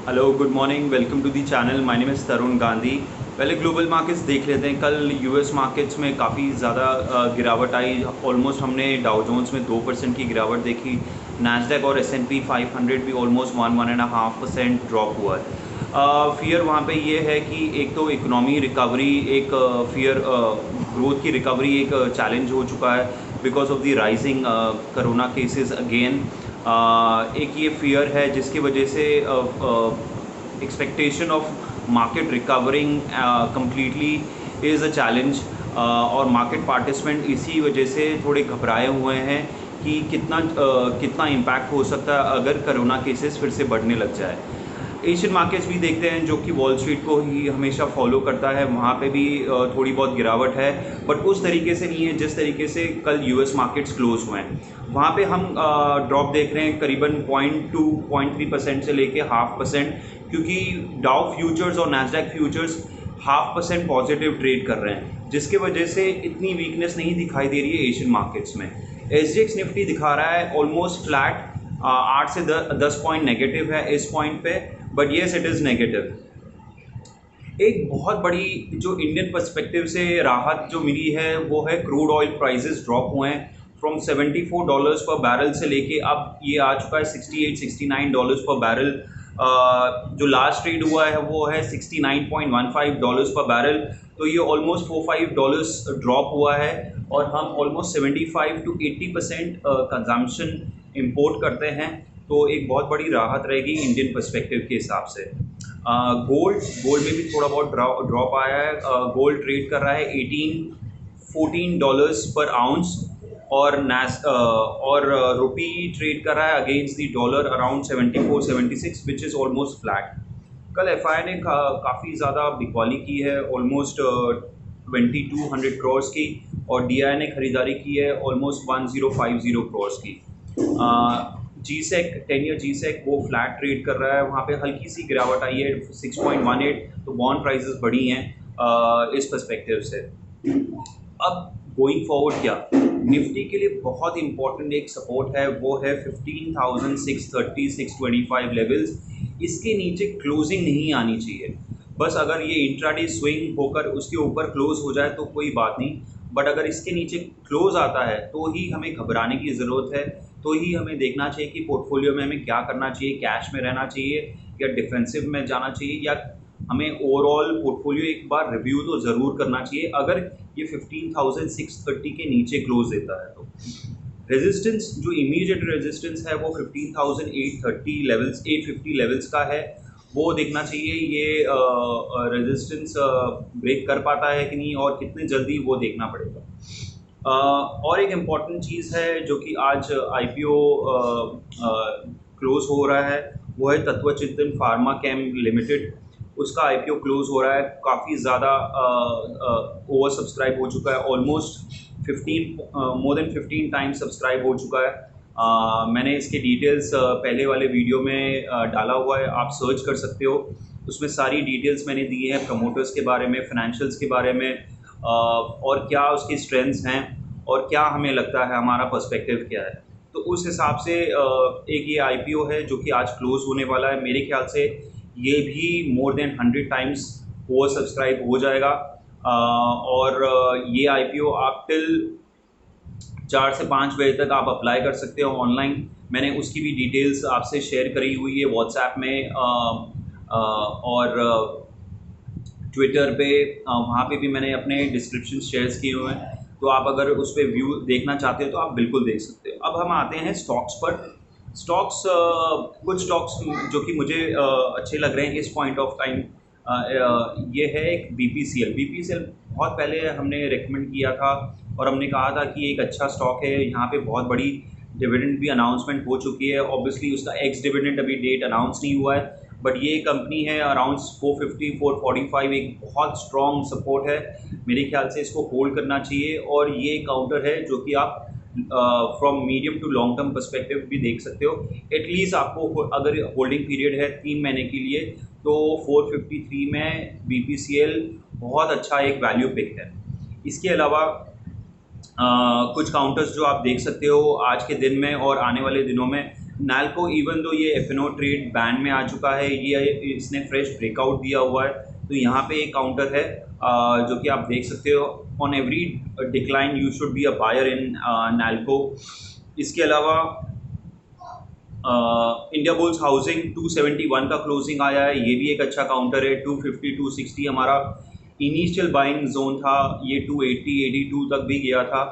Hello, good morning, welcome to the channel. My name is Tarun Gandhi. पहले global markets देख लेते हैं। कल यूएस मार्केट्स में काफ़ी ज़्यादा गिरावट आई। ऑलमोस्ट हमने डाउ जोन्स में 2% की गिरावट देखी। नैस्डैक और S&P 500 भी ऑलमोस्ट 1-1.5% ड्रॉप हुआ है। फियर वहाँ पे ये है कि एक तो इकोनॉमी रिकवरी, एक फियर ग्रोथ की रिकवरी एक चैलेंज हो चुका है because of the rising corona cases again. एक ये फियर है जिसकी वजह से expectation of market recovering completely is a challenge. और मार्केट पार्टिसिपेंट इसी वजह से थोड़े घबराए हुए हैं कि कितना इम्पैक्ट हो सकता है अगर कोरोना केसेस फिर से बढ़ने लग जाए। एशियन मार्केट्स भी देखते हैं जो कि वॉल स्ट्रीट को ही हमेशा फॉलो करता है, वहाँ पे भी थोड़ी बहुत गिरावट है, बट उस तरीके से नहीं है जिस तरीके से कल यूएस मार्केट्स क्लोज हुए हैं। वहाँ पे हम ड्रॉप देख रहे हैं करीबन 0.2-0.3% से लेके 0.5%, क्योंकि डाउ फ्यूचर्स और नैस्डैक फ्यूचर्स 0.5% पॉजिटिव ट्रेड कर रहे हैं, जिसके वजह से इतनी वीकनेस नहीं दिखाई दे रही है एशियन मार्केट्स में। SGX निफ्टी दिखा रहा है ऑलमोस्ट फ्लैट, 8 से 10 पॉइंट नेगेटिव है इस पॉइंट पे, but yes it is negative. एक बहुत बड़ी जो इंडियन पर्सपेक्टिव से राहत जो मिली है वो है क्रूड ऑयल प्राइसेस ड्रॉप हुए हैं फ्रॉम $74 पर बैरल से लेके अब ये आ चुका है $68-69 पर बैरल। जो लास्ट ट्रेड हुआ है वो है $69.15 पर बैरल, तो ये ऑलमोस्ट $4-5 ड्रॉप हुआ है। और हम ऑलमोस्ट 75-80% कंजम्पशन इम्पोर्ट करते हैं, तो एक बहुत बड़ी राहत रहेगी इंडियन पर्सपेक्टिव के हिसाब से। गोल्ड में भी थोड़ा बहुत ड्रॉप आया है। गोल्ड ट्रेड कर रहा है 18-14 डॉलर्स पर आउंस, और रुपी ट्रेड कर रहा है against the dollar around 74-76, which is almost flat. कल एफआई ने काफ़ी ज़्यादा बिकवाली की है, ऑलमोस्ट 2200 करोड़ की, और डीआई ने खरीदारी की है ऑलमोस्ट 1050 करोड़ की। जी सेक 10 ईयर जी सेक वो फ्लैट ट्रेड कर रहा है, वहाँ पे हल्की सी गिरावट आई है 6.18, तो बॉन्ड प्राइसेस बढ़ी हैं इस पर्सपेक्टिव से। अब गोइंग फॉरवर्ड क्या, निफ्टी के लिए बहुत इंपॉर्टेंट एक सपोर्ट है, वो है 15,630-625 लेवल्स। इसके नीचे क्लोजिंग नहीं आनी चाहिए। बस अगर ये इंट्राडे स्विंग होकर उसके ऊपर क्लोज हो जाए तो कोई बात नहीं, बट अगर इसके नीचे क्लोज आता है तो ही हमें घबराने की ज़रूरत है, तो ही हमें देखना चाहिए कि पोर्टफोलियो में हमें क्या करना चाहिए, कैश में रहना चाहिए या डिफेंसिव में जाना चाहिए, या हमें ओवरऑल पोर्टफोलियो एक बार रिव्यू तो ज़रूर करना चाहिए अगर ये 15,630 के नीचे क्लोज देता है तो। रेजिस्टेंस, जो इमीडिएट रेजिस्टेंस है वो 15,830 लेवल्स 850 लेवल्स का है, वो देखना चाहिए ये रेजिस्टेंस ब्रेक कर पाता है कि नहीं, और कितने जल्दी वो देखना पड़ेगा। और एक इम्पॉर्टेंट चीज़ है जो कि आज IPO क्लोज हो रहा है, वो है तत्वचिंतन फार्मा केम लिमिटेड। उसका IPO क्लोज हो रहा है, काफ़ी ज़्यादा ओवर सब्सक्राइब हो चुका है, almost 15 more than 15 times subscribe हो चुका है। मैंने इसके डिटेल्स पहले वाले वीडियो में डाला हुआ है, आप सर्च कर सकते हो। उसमें सारी डिटेल्स मैंने दी हैं, प्रमोटर्स के बारे में, फाइनेंशियल्स के बारे में, और क्या उसकी स्ट्रेंथ्स हैं और क्या हमें लगता है हमारा पर्सपेक्टिव क्या है। तो उस हिसाब से एक ये IPO है जो कि आज क्लोज होने वाला है। मेरे ख्याल से ये भी more than 100 times over subscribe हो जाएगा। और ये IPO आप टिल 4 से 5 बजे तक आप अप्लाई कर सकते हो ऑनलाइन। मैंने उसकी भी डिटेल्स आपसे शेयर करी हुई है व्हाट्सएप में, और ट्विटर पे, वहाँ पे भी मैंने अपने डिस्क्रिप्शन शेयर्स किए हुए हैं, तो आप अगर उस पर व्यू देखना चाहते हो तो आप बिल्कुल देख सकते हो। अब हम आते हैं स्टॉक्स पर। स्टॉक्स, कुछ स्टॉक्स जो कि मुझे अच्छे लग रहे हैं इस पॉइंट ऑफ टाइम, ये है एक BPCL। बहुत पहले हमने रेकमेंड किया था और हमने कहा था कि एक अच्छा स्टॉक है, यहाँ पे बहुत बड़ी डिविडेंड भी अनाउंसमेंट हो चुकी है। ऑब्वियसली उसका एक्स डिविडेंड अभी डेट अनाउंस नहीं हुआ है, बट ये कंपनी है अराउंड 450-445, एक बहुत स्ट्रॉन्ग सपोर्ट है। मेरे ख्याल से इसको होल्ड करना चाहिए, और ये काउंटर है जो कि आप from medium to long term perspective भी देख सकते हो। एटलीस्ट आपको अगर होल्डिंग पीरियड है 3 महीने के लिए, तो 453 में BPCL बहुत अच्छा एक वैल्यू पिक है। इसके अलावा कुछ काउंटर्स जो आप देख सकते हो आज के दिन में और आने वाले दिनों में, नाल्को इवन दो ये एफएनओ ट्रेड बैन में आ चुका है, ये इसने फ्रेश ब्रेकआउट दिया हुआ है, तो यहाँ पे एक काउंटर है जो कि आप देख सकते हो। On every decline you should be a buyer in Nalco. इसके अलावा इंडिया बुल्स हाउसिंग 271 का क्लोजिंग आया है, ये भी एक अच्छा काउंटर है। 250 260 हमारा इनिशियल बाइंग जोन था, ये 280 82 तक भी गया था।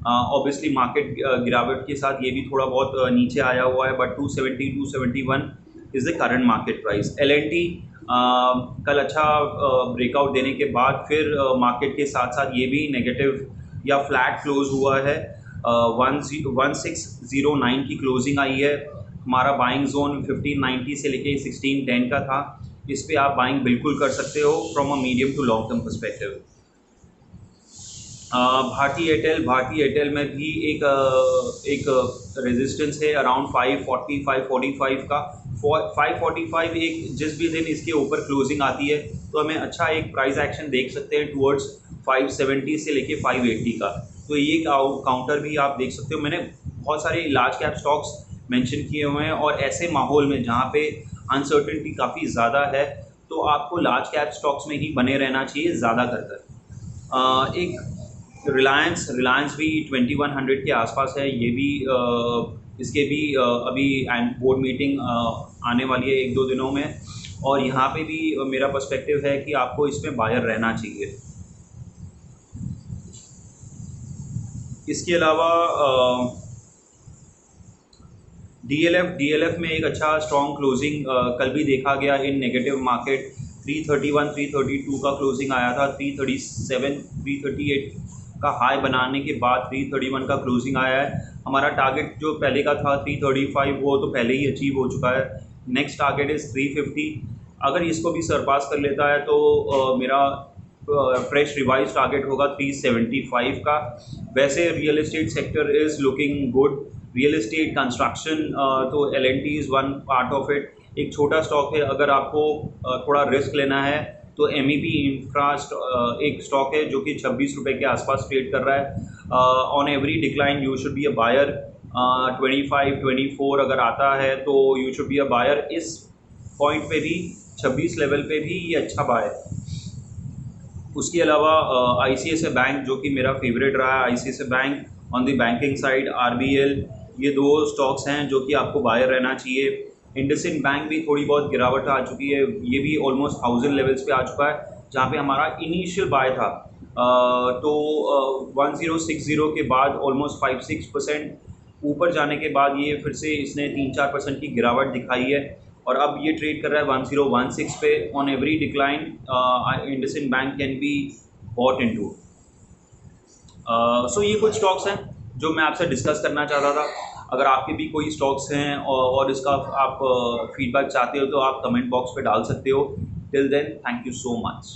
ऑब्वियसली मार्केट गिरावट के साथ ये भी थोड़ा बहुत नीचे आया हुआ है, but 270 271 is the current market price. LNT कल अच्छा ब्रेकआउट देने के बाद फिर मार्केट के साथ साथ ये भी नेगेटिव या फ्लैट क्लोज हुआ है। 1609 की क्लोजिंग आई है। हमारा बाइंग जोन 1590 से लेके 1610 का था, इस पे आप बाइंग बिल्कुल कर सकते हो from a medium to long term perspective. Bharti Airtel में भी एक रेजिस्टेंस है अराउंड 540 545 का। 545 एक जिस भी दिन इसके ऊपर क्लोजिंग आती है तो हमें अच्छा एक प्राइस एक्शन देख सकते हैं टुवर्ड्स 570 से लेके 580 का। तो ये काउंटर भी आप देख सकते हो। मैंने बहुत सारे लार्ज कैप स्टॉक्स मेंशन किए हुए हैं, और ऐसे माहौल में जहाँ पे अनसर्टेनिटी काफ़ी ज़्यादा है तो आपको लार्ज कैप स्टॉक्स में ही बने रहना चाहिए ज़्यादा कर कर। एक रिलायंस भी 2100 के आसपास है, ये भी इसके भी अभी बोर्ड मीटिंग आने वाली है 1-2 दिनों में, और यहाँ पे भी मेरा पर्सपेक्टिव है कि आपको इसमें बायर रहना चाहिए। इसके अलावा DLF में एक अच्छा स्ट्रॉन्ग क्लोजिंग कल भी देखा गया इन नेगेटिव मार्केट। 331 332 का क्लोजिंग आया था, 337 338 का हाई बनाने के बाद 331 का क्लोजिंग आया है। हमारा टारगेट जो पहले का था 335 वो तो पहले ही अचीव हो चुका है। नेक्स्ट टारगेट इज़ 350, अगर इसको भी सरपास कर लेता है तो मेरा फ्रेश रिवाइज टारगेट होगा 375 का। वैसे real estate sector is looking good, real estate construction, तो LNT is one part of it. एक छोटा स्टॉक है, अगर आपको थोड़ा रिस्क लेना है तो MEP इंफ्रा एक स्टॉक है जो कि 26 रुपये के आसपास ट्रेड कर रहा है। On every decline you should be a buyer. 25 24 अगर आता है तो you should be a buyer. इस पॉइंट पे भी 26 लेवल पे भी ये अच्छा बाय है। उसके अलावा ICICI बैंक जो कि मेरा फेवरेट रहा है, ICICI bank on the banking side, RBL, ये 2 स्टॉक्स हैं जो कि आपको बायर रहना चाहिए। इंडसइंड बैंक भी थोड़ी बहुत गिरावट आ चुकी है, ये भी ऑलमोस्ट 1000 लेवल्स पे आ चुका है जहाँ पे हमारा इनिशियल बाय था। तो 1060 के बाद ऑलमोस्ट 5-6% ऊपर जाने के बाद ये फिर से इसने 3-4% की गिरावट दिखाई है, और अब ये ट्रेड कर रहा है 1016 पे। On every decline IndusInd bank can be bought into. So ये कुछ स्टॉक्स हैं जो मैं आपसे डिस्कस करना चाहता था। अगर आपके भी कोई स्टॉक्स हैं और इसका आप फीडबैक चाहते हो तो आप कमेंट बॉक्स पे डाल सकते हो। Till then, thank you so much.